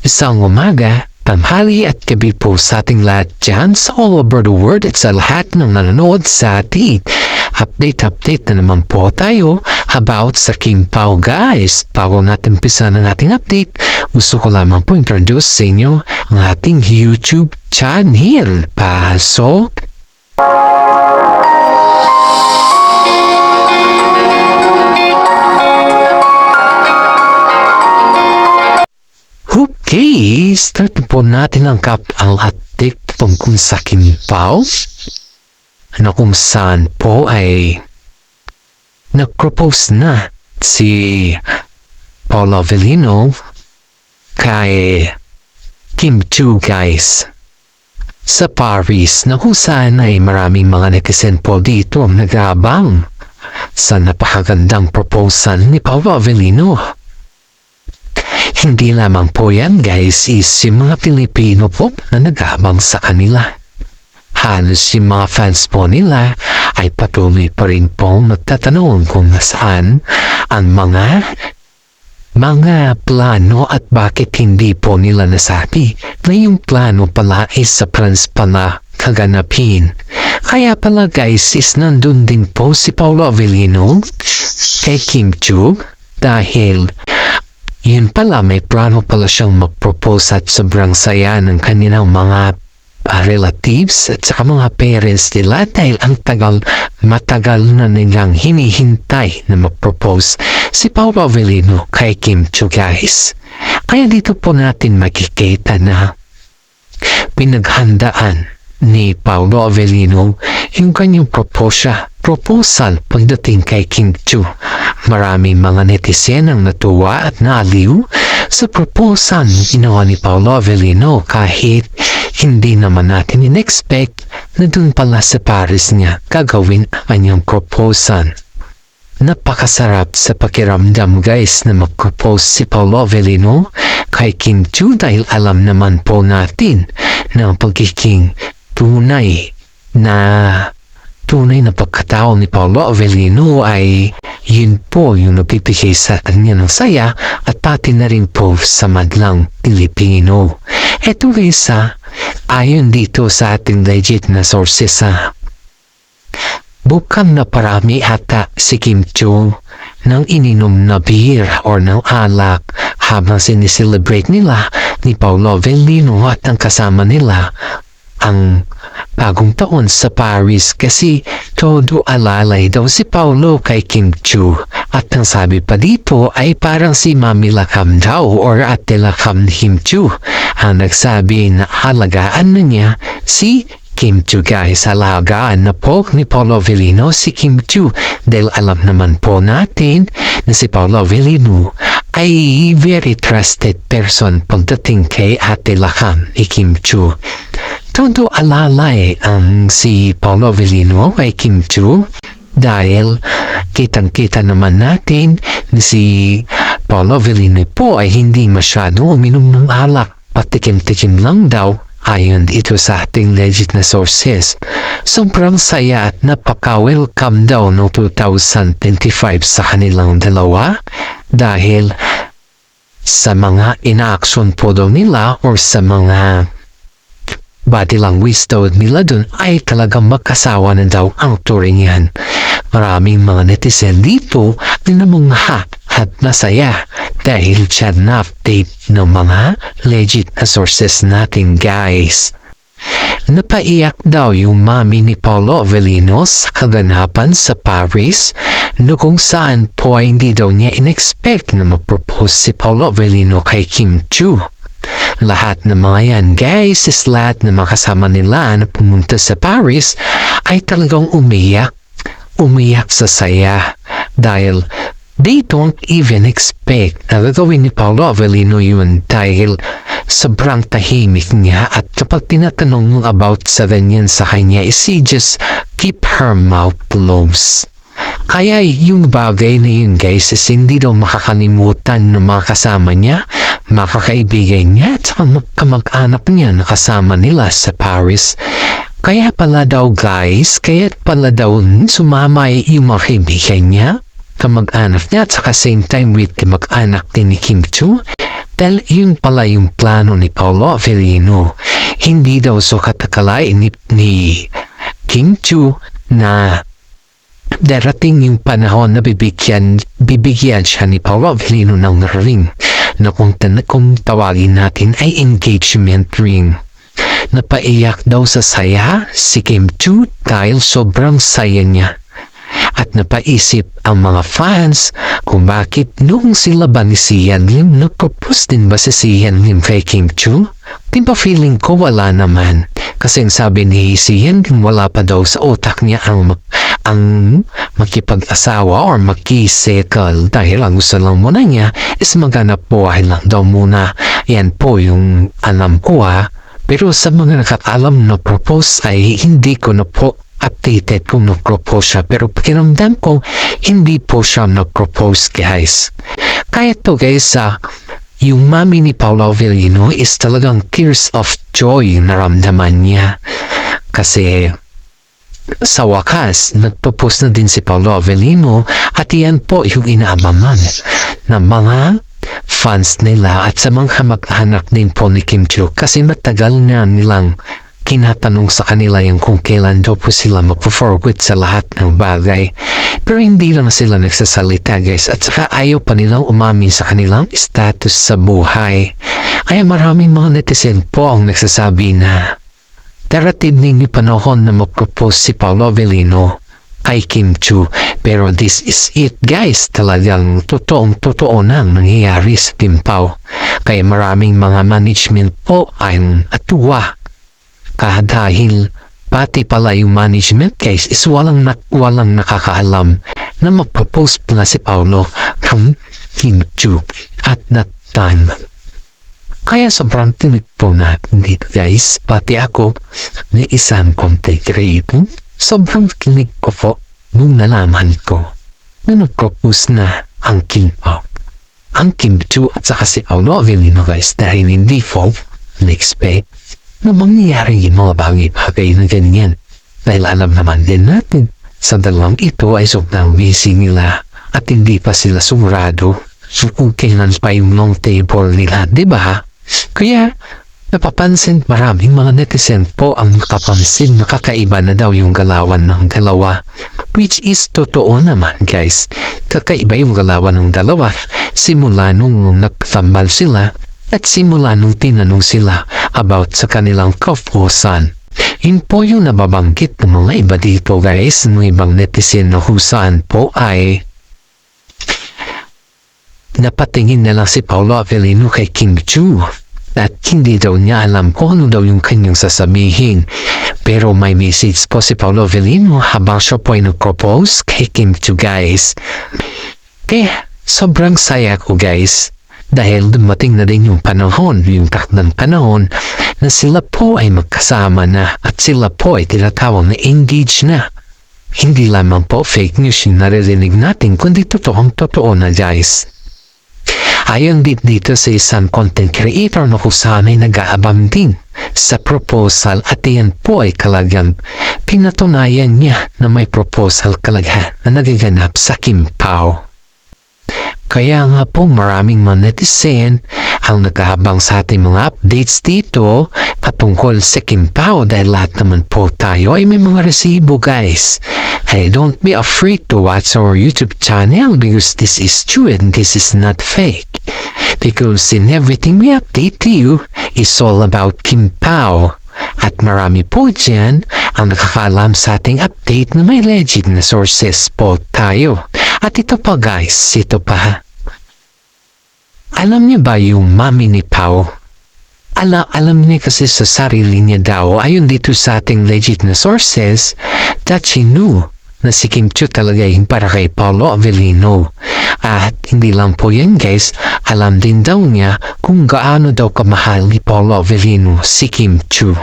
Isang umaga, tanghali at gabi po sa ating lahat dyan sa all over the world at sa lahat ng nanonood sa ating update na naman po tayo about sa King Pao guys. Bago natin umpisa ng ating update, gusto ko lamang po introduce sa inyo ang ating YouTube channel. Pasok! Okay, start po natin ang update tungkol sa King Pao na kung saan po ay nag-propose na si Paolo Avellino kay Kim Chiu guys sa Paris, na kung saan ay maraming mga netizen po dito ang nag-aabang sa napakagandang proposal ni Paolo Avellino. Hindi lamang po yan guys, is yung mga Pilipino po na nag-aabang sa kanila. Halos yung mga fans po nila ay patuloy pa rin po nagtatanong kung nasaan ang mga plano at bakit hindi po nila nasabi na yung plano pala ay sa France pala kaganapin. Kaya pala guys, is nandun din po si Paolo Avellino kay Kim Chiu dahil yun pala, may plano pala siyang mag-propose at sobrang saya ng kanilang mga relatives at saka mga parents nila dahil ang matagal na nilang hinihintay na mag-propose si Paolo Avellino kay Kim Chiu guys. Kaya dito po natin makikita na pinaghandaan ni Paolo Avellino yung kanyang proposal pagdating kay Kim Chiu. Maraming mga netizen ang natuwa at naaliw sa proposal na ginawa ni Paolo Avellino kahit hindi naman natin in-expect na dun pala sa Paris niya gagawin ang kanyang proposal. Napakasarap sa pakiramdam guys na mag-propose si Paolo Avellino kay Kim Chiu dahil alam naman po natin na ang pagiging tunay na pagkatao ni Paolo Avellino ay yun po yung nabibigay sa kanya ng saya at pati na rin po sa madlang Pilipino. Eto guys ayon dito sa ating legit na sources bukang na parami ata si Kim Chiu ng ininom na beer or ng alak habang sinicelebrate nila ni Paolo Avellino at ang kasama nila ang bagong taon sa Paris kasi todo alalay daw si Paolo kay Kim Chiu at ang sabi pa dito ay parang si Mami Lakam daw or Ate Lakam ni Kim Chiu ang nagsabi na halagaan na niya si Kim Chiu guys. Alagaan na po ni Paolo Avellino si Kim Chiu dahil alam naman po natin na si Paolo Avellino ay very trusted person pagdating kay Ate Lakam ni Kim Chiu. Todo alalay ang si Paolo Avellino kay Kim Chiu dahil kitang-kita naman natin na si Paolo Avellino po ay hindi masyado uminom ng alak, patikim-tikim lang daw ayon dito sa ating legit na sources. Sobrang saya at napaka-welcome daw no 2025 sa kanilang dalawa dahil sa mga ina-action po daw nila or sa mga body language daw nila dun ay talagang magkasawa na daw ang turing yan. Maraming mga netizen dito na namangha at nasaya dahil siya na-update ng mga legit na sources natin guys. Napaiyak daw yung mami ni Paolo Avellino sa kaganapan sa Paris no kung saan po ay hindi daw niya in-expect na mag-propose si Paolo Avellino kay Kim Chiu. Lahat ng mga yan guys is lahat na makasama nila na pumunta sa Paris ay talagang umiyak sa saya dahil they don't even expect na gagawin ni Paolo Avellino yun dahil sobrang tahimik niya at kapag tinatanong about sa ganyan sa kanya is she just keep her mouth closed. Kaya yung bagay na yun guys is hindi daw makakalimutan ng mga kasama niya, mga kaibigan niya at kamag-anak niya na kasama nila sa Paris. Kaya pala daw guys, sumama yung mga kaibigan niya, kamag-anak niya at saka same time with kamag-anak din ni Kim Chiu Dahil yun pala yung plano ni Paolo Avellino. Hindi daw sukat akalain ni Kim Chu na darating yung panahon na bibigyan siya ni Paolo Avellino ng ring na kung tawagin natin ay engagement ring. Napaiyak daw sa saya si Kim Chu dahil sobrang saya niya. At napaisip ang mga fans kung bakit noong sila ba ni Sian Lim nagpropose din ba si Sian Lim kay Kim Chu? Diba feeling ko wala naman. Kasi sabi ni Sian Lim wala pa daw sa utak niya ang makipag-asawa or makisekal dahil ang gusto lang muna niya is maghanap buhay lang daw muna. Yan po yung alam ko Pero sa mga nakakalam na propose ay hindi ko na po updated kung nag-propose siya. Pero pakiramdam ko, hindi po siya nag-propose guys. Kaya to guys, yung mami ni Paolo Avellino is talagang tears of joy na ramdaman niya. Kasi sa wakas, nag-propose na din si Paolo Avellino at yan po yung inaabangan ng mga fans nila at sa mga mag-anak din po ni Kim Chu kasi matagal na nilang kinatanong sa kanila yung kung kailan daw po sila mag-forward sa lahat ng bagay. Pero hindi lang sila nagsasalita guys at saka ayaw pa nilang umamin sa kanilang status sa buhay. Kaya maraming mga netizen po ang nagsasabi na darating din yung panahon na mag-propose si Paolo Avellino kay Kim Chu. Pero this is it guys, talagang totoo nang nangyayari sa Kim Pao. Kaya maraming mga management po ay natuwa. Dahil pati pala yung management guys is walang nakakaalam na mag-propose pala si Paolo from Kim Chu at that time. Kaya sobrang tinig po natin dito guys, pati ako na isang content creator, sobrang kinig ko po nung nalaman ko na nag-propose na ang Kim Pao, ang Kim Chu at saka si Paolo Avellino guys dahil hindi po na-expect na mangyayari yung mga bagay na ganyan. Dahil alam naman din natin, sa dalawang ito ay sobrang busy nila at hindi pa sila sumurado. So kung kailan pa yung long table nila, diba? Kaya, napapansin maraming mga netizen po ang nakapansin na kakaiba na daw yung galawan ng dalawa. Which is totoo naman guys. Kakaiba yung galawan ng dalawa. Simula nung nagtambal sila, at simula nung tinanong sila about sa kanilang kapusan. Yun po yung nababanggit ng mga iba dito guys, ng ibang netizen na husaan po ay napatingin na lang si Paolo Avellino kay Kim Chu at hindi daw niya alam kung ano daw yung kanyang sasabihin. Pero may message po si Paolo Avellino habang siya po ay nag-propose kay Kim Chu guys. Kaya sobrang saya ko guys. Dahil dumating na din yung panahon, yung takdang panahon na sila po ay magkasama na at sila po ay tinatawag na engaged na. Hindi lamang po fake news yung naririnig natin kundi totoo na guys. Ayon dito sa isang content creator na kung saan ay nag-aabang din sa proposal at yan po ay talagang pinatunayan niya na may proposal talaga na nagaganap sa Kim Pao. Kaya nga po maraming mga netizen ang naghahabang sa ating mga updates dito patungkol sa Kim Pao dahil lahat naman po tayo ay may mga resibo guys. Hey, don't be afraid to watch our YouTube channel because this is true and this is not fake. Because in everything we update to you is all about Kim Pao. At marami po dyan ang nakakaalam sa ating update na may legit na sources po tayo. At ito pa guys, ito pa. Alam niya ba yung mami ni Pao? Alam niya kasi sa sarili niya daw, ayon dito sa ating legit na sources, that she knew na si Kim Chu talaga yung para kay Paolo Avellino. At hindi lang po yan guys, alam din daw niya kung gaano daw kamahal ni Paolo Avellino si Kim Chu.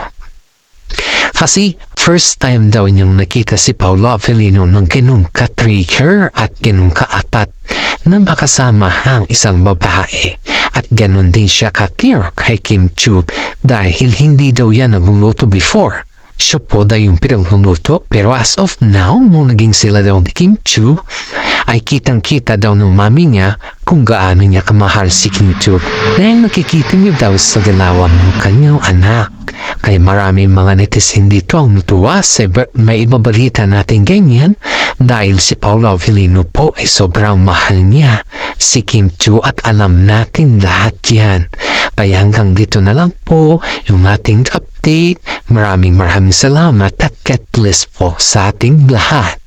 Kasi first time daw niyang nakita si Paolo Avellino ng ganun ka-trigger at ganun ka-atat na makasama ang isang babae. At ganun din siya ka-care kay Kim Chu dahil hindi daw yan nagluluto before. siya po daw yung pinagluluto, pero as of now, nung naging sila daw ni Kim Chu, ay kitang-kita daw ng mami niya kung gaano niya kamahal si Kim Chu. Dahil nakikita niyo daw sa galawan ng kanyang anak. Kaya maraming mga netizen dito ang natuwa sa may ibabalita natin ganyan dahil si Paolo Avellino po ay sobrang mahal niya si Kim Chu at alam natin lahat yan. Kaya hanggang dito na lang po yung ating update. Maraming salamat at God bless po sa ating lahat.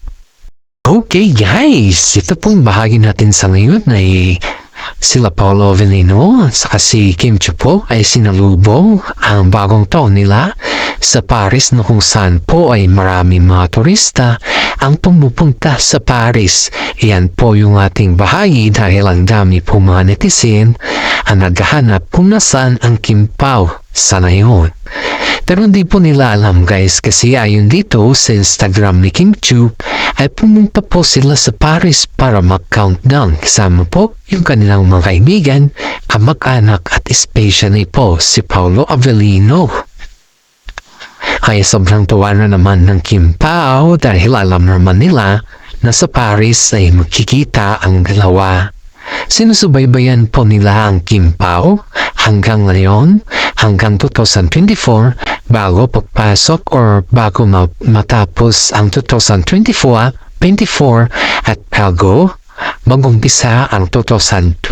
Okay guys, ito pong bahagi natin sa ngayon ay sila Paolo Avellino at saka si Kim Chu po ay sinalubong ang bagong taon nila sa Paris na kung saan po ay maraming mga turista ang pumupunta sa Paris. Iyan po yung ating bahagi dahil ang dami po mga netizen ang naghahanap kung nasaan ang Kim Pao sa ngayon. Pero hindi po nila alam guys kasi ayon dito sa Instagram ni Kim Chu ay pumunta po sila sa Paris para mag-countdown kasama po yung kanilang mga kaibigan, kamag-anak at especially po si Paolo Avellino. Kaya sobrang tuwa na naman ng Kim Pao dahil alam naman nila na sa Paris ay magkikita ang dalawa. Sinusubaybayan po nila ang Kim Pao hanggang ngayon, hanggang 2024 bago pagpasok or bago matapos ang 2024 at bago mag-umpisa ang 2025.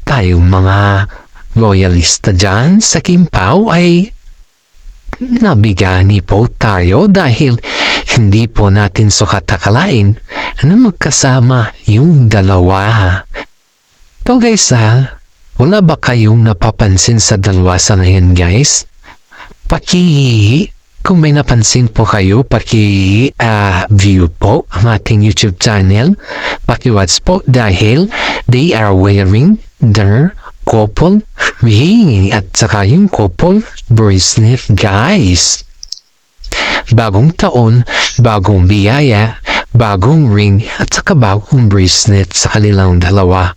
Tayong mga loyalista dyan sa Kim Pao ay nabigani po tayo dahil hindi po natin sukat akalain na magkasama yung dalawa. So guys wala ba kayong napapansin sa dalawa sa ngayon guys? Kung may napansin po kayo, view po ang ating YouTube channel. Watch po dahil they are wearing their couple ring at saka yung couple bracelet guys. Bagong taon, bagong biyaya, bagong ring at saka bagong bracelet sa kanilang dalawa.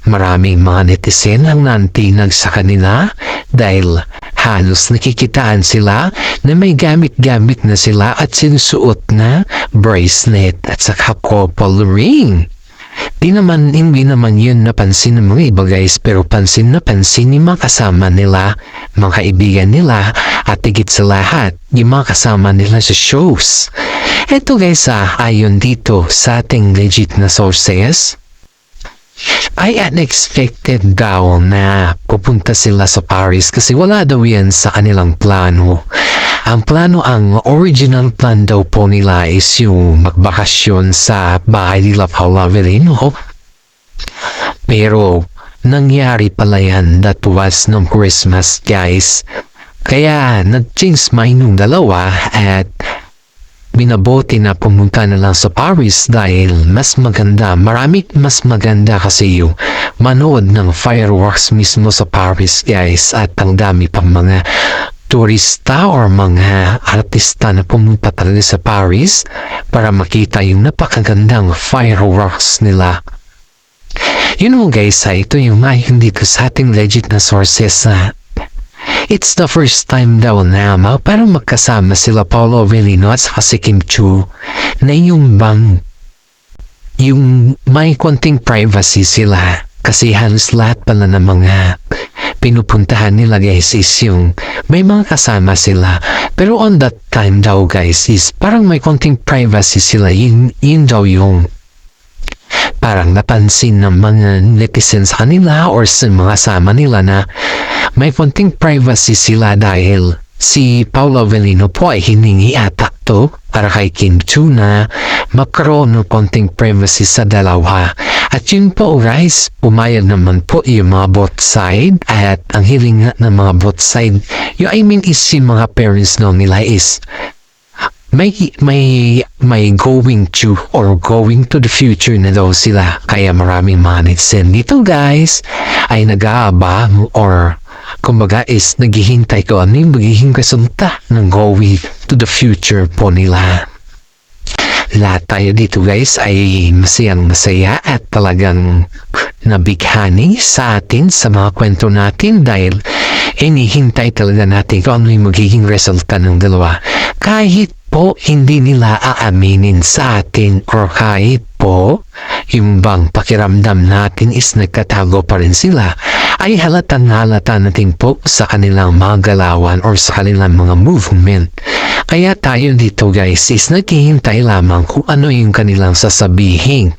Maraming mga netizen ang nantinag sa kanila dahil halos nakikitaan sila na may gamit-gamit na sila at sinusuot na bracelet at saka couple ring. Hindi naman yun napansin ng mga iba guys, pero pansin na pansin ni mga kasama nila, mga kaibigan nila at higit sa lahat, yung mga kasama nila sa shows. Eto guys ayon dito sa ating legit na sources, ay unexpected daw na pupunta sila sa Paris kasi wala daw yan sa kanilang plano. Ang original plan daw po nila is yung magbakasyon sa bahay nila Paolo Avellino. Pero nangyari pala yan that was ng Christmas guys. Kaya nag-change mind yung dalawa at binabote na pumunta na lang sa Paris dahil mas maganda kasi yung manood ng fireworks mismo sa Paris guys at ang dami pang mga turista or mga artista na pumunta talaga sa Paris para makita yung napakagandang fireworks nila. Yun mo guys ito yung ngayon dito sa ating legit na sources it's the first time daw na parang magkasama sila Paolo Avellino at saka si Kim Chu na yung may konting privacy sila kasi halos lahat pala ng mga pinupuntahan nila guys is yung may mga kasama sila pero on that time daw guys is parang may konting privacy sila yun daw yung parang napansin ng mga netizens kanila or sa mga sama nila na may konting privacy sila dahil si Paolo Avellino po ay hiningi ata to para kay Kim Chu na magkaroon ng konting privacy sa dalawa. At yun po guys, pumayag naman po yung mga both side at ang hiling ng mga both side, is yung mga parents nila is may going to or going to the future na daw sila. Kaya maraming mga netizen dito guys ay nag-aabang or kumbaga is naghihintay ko ano yung magiging resulta ng going to the future po nila. Lahat tayo dito guys ay masaya at talagang nabighani sa atin sa mga kwento natin dahil hinihintay talaga natin kung ano yung magiging resulta ng dalawa. Kahit po hindi nila aaminin sa atin or kahit po yung bang pakiramdam natin is nagkatago pa rin sila, ay halatang halata natin po sa kanilang mga galawan or sa kanilang mga movement. Kaya tayo dito guys is naghihintay lamang kung ano yung kanilang sasabihin.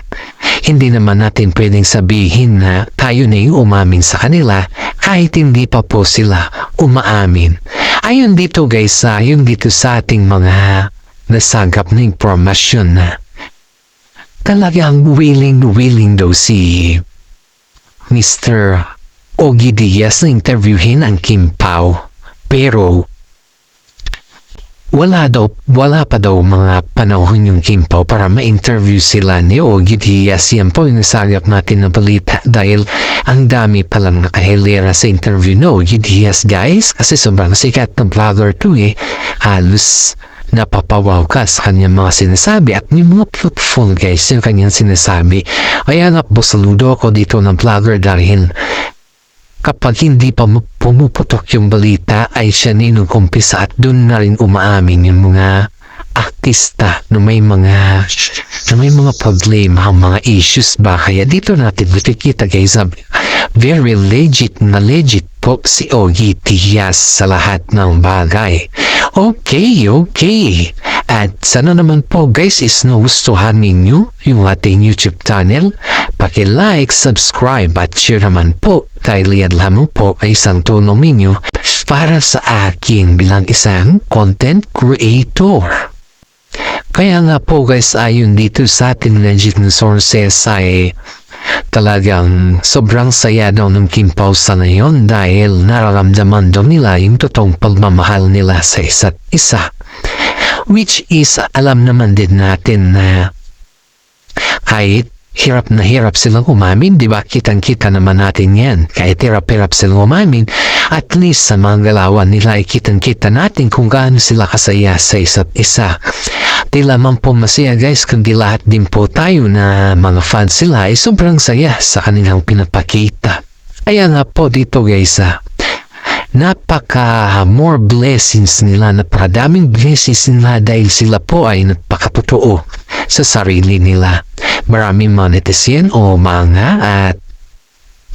Hindi naman natin pwedeng sabihin na tayo na yung umamin sa kanila kahit hindi pa po sila umaamin. Ayun dito guys, yung dito sa ating mga nasagap na impormasyon na talagang willing daw si Mr. Ogie Diaz na interviewin ang Kim Pao. Pero wala pa daw mga panahon yung Kim Pao para ma-interview sila ni Ogie Diaz. Yan po yung nasagap natin na balita dahil ang dami palang nakahilera sa interview ni Ogie Diaz guys, kasi sobrang sikat ng vlogger to halos napapawaw ka sa kanyang mga sinasabi at yung mga fruitful guys yung kanyang sinasabi. Kaya nga po saludo ako dito ng vlogger dahil kapag hindi pa pumuputok yung balita ay siya ninukumpisa at doon na rin umaamin yung mga artista na may mga problema, mga issues ba. Kaya dito natin nakikita guys, very legit po si Ogie Diaz sa lahat ng bagay. Okay. At sana naman po guys is nagustuhan ninyo yung ating YouTube channel. Paki-like, subscribe at share naman po dahil yan lamang po ay isang tulong ninyo para sa akin bilang isang content creator. Kaya nga po guys, ayon dito sa ating legit sources ay talagang sobrang saya daw ng Kim Pao sa ngayon dahil nararamdaman daw nila yung totoong pagmamahal nila sa isa't isa. Which is alam naman din natin na kahit hirap na hirap silang umamin, di ba? Kitang-kita naman natin yan. Kahit hirap silang umamin, at least sa mga galawan nila ay kitang-kita natin kung gaano sila kasaya sa isa't isa. Di lamang po masaya guys, kundi lahat din po tayo na mga fans sila ay sobrang saya sa kanilang pinapakita. Kaya nga po dito guys, napaka more blessings nila, napakadaming blessings nila dahil sila po ay napakatotoo sa sarili nila. Maraming mga netizen o mga at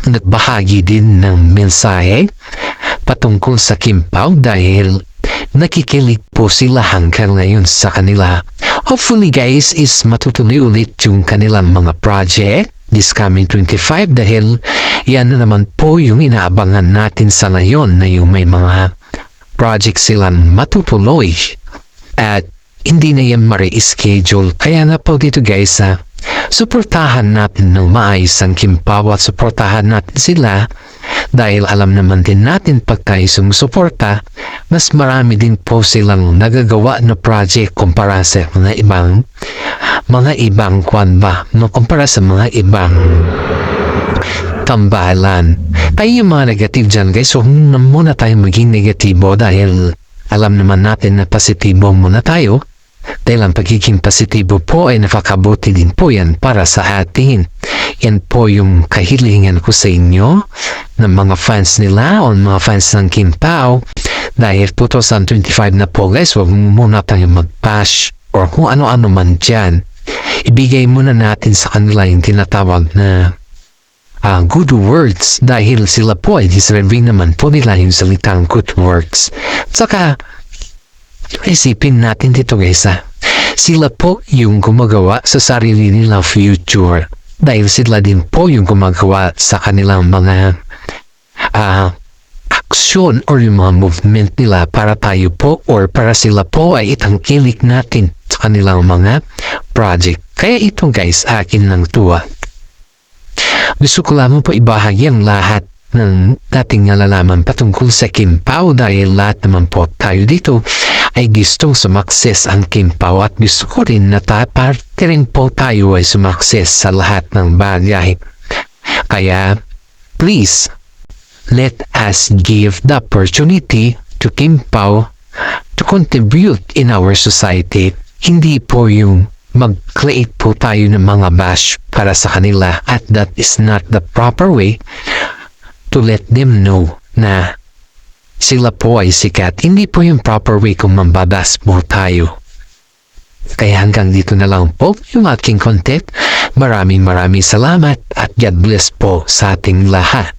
nagbahagi din ng mensahe patungkol sa Kim Pao dahil nakikilig po sila hanggang ngayon sa kanila. Hopefully guys is matutuloy ulit yung kanilang mga project this coming 25 dahil yan na naman po yung inaabangan natin sa ngayon na yung may mga project silang matutuloy at hindi na yan ma-reschedule. Kaya na po dito guys, suportahan natin ng maayos ang Kim Pao at suportahan natin sila dahil alam naman din natin pag tayo sumusuporta, mas marami din po silang nagagawa na project kumpara sa mga ibang kwan ba, no, kumpara sa mga ibang tambalan. Tayo yung mga negative dyan guys, so muna tayo maging negatibo dahil alam naman natin na positibo muna tayo. Dahil ang pagiging positibo po ay nakakabuti din po yan para sa atin. Yan po yung kahilingan ko sa inyo ng mga fans nila o mga fans ng Kim Pao. Dahil 2025 na po guys, huwag muna tayo mag-bash or kung ano-ano man dyan. Ibigay muna natin sa kanila yung tinatawag na good words dahil sila po ay deserving naman po nila yung salitang good words. Saka isipin natin dito guys, sila po yung gumagawa sa sarili nilang future dahil sila din po yung gumagawa sa kanilang mga aksyon or yung mga movement nila para tayo po or para sila po ay itangkilik natin sa kanilang mga project. Kaya ito guys, akin ng tuwa. Gusto ko lamang po ibahagi ang lahat ng dating nalalaman patungkol sa Kim Pao dahil lahat naman po tayo dito ay gustong sumakses ang Kim Pao at gusto ko rin na parte rin po tayo ay sumakses sa lahat ng bagay. Kaya please, let us give the opportunity to Kim Pao to contribute in our society. Hindi po yung mag-create po tayo ng mga bash para sa kanila at that is not the proper way to let them know na Sila po ay sikat, hindi po yung proper way kung mambadas mo tayo. Kaya hanggang dito na lang po yung aking content. Maraming salamat at God bless po sa ating lahat.